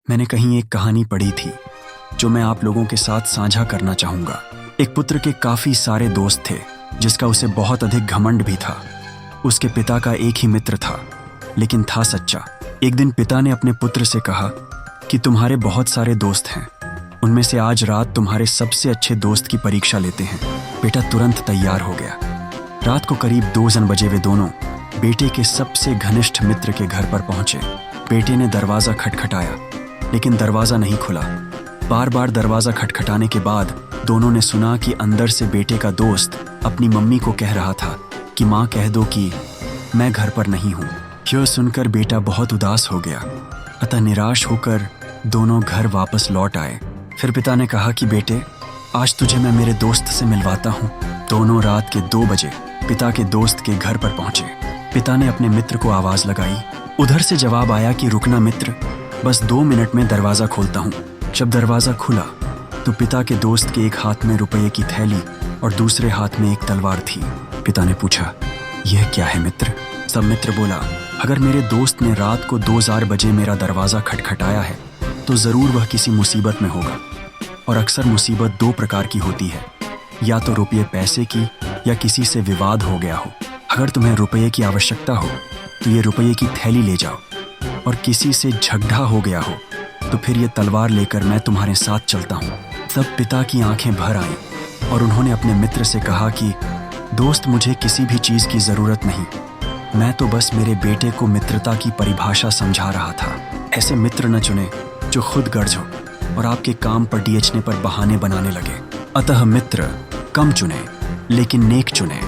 मैंने कहीं एक कहानी पढ़ी थी जो मैं आप लोगों के साथ साझा करना चाहूंगा। एक पुत्र के काफी सारे दोस्त थे जिसका उसे बहुत अधिक घमंड भी था। उसके पिता का एक ही मित्र था, लेकिन था सच्चा। एक दिन पिता ने अपने पुत्र से कहा कि तुम्हारे बहुत सारे दोस्त हैं, उनमें से आज रात तुम्हारे सबसे अच्छे दोस्त की परीक्षा लेते हैं। बेटा तुरंत तैयार हो गया। रात को करीब 2 बजे वे दोनों बेटे के सबसे घनिष्ठ मित्र के घर पर पहुंचे। बेटे ने दरवाजा खटखटाया, लेकिन दरवाजा नहीं खुला। बार बार दरवाजा खटखटाने के बाद दोनों ने सुना कि अंदर से बेटे का दोस्त अपनी मम्मी को कह रहा था कि माँ कह दो कि मैं घर पर नहीं हूँ। यह सुनकर बेटा बहुत उदास हो गया, अतः निराश होकर दोनों घर वापस लौट आए। फिर पिता ने कहा कि बेटे, आज तुझे मैं मेरे दोस्त से मिलवाता हूँ। दोनों रात के 2 बजे पिता के दोस्त के घर पर पहुंचे। पिता ने अपने मित्र को आवाज लगाई। उधर से जवाब आया कि रुकना मित्र, बस 2 मिनट में दरवाजा खोलता हूँ। जब दरवाजा खुला तो पिता के दोस्त के एक हाथ में रुपये की थैली और दूसरे हाथ में एक तलवार थी। पिता ने पूछा, यह क्या है मित्र? सब मित्र बोला, अगर मेरे दोस्त ने रात को 2000 बजे मेरा दरवाजा खटखटाया है तो जरूर वह किसी मुसीबत में होगा। और अक्सर मुसीबत 2 प्रकार की होती है, या तो रुपये पैसे की या किसी से विवाद हो गया हो। अगर तुम्हें रुपये की आवश्यकता हो तो ये रुपये की थैली ले जाओ, और किसी से झगड़ा हो गया हो तो फिर ये तलवार लेकर मैं तुम्हारे साथ चलता हूँ। तब पिता की आंखें भर आईं और उन्होंने अपने मित्र से कहा कि दोस्त, मुझे किसी भी चीज़ की ज़रूरत नहीं, मैं तो बस मेरे बेटे को मित्रता की परिभाषा समझा रहा था। ऐसे मित्र न चुने जो खुद गर्ज हो और आपके काम पर डीएचने पर बहाने बनाने लगे। अतः मित्र कम चुने, लेकिन नेक चुने।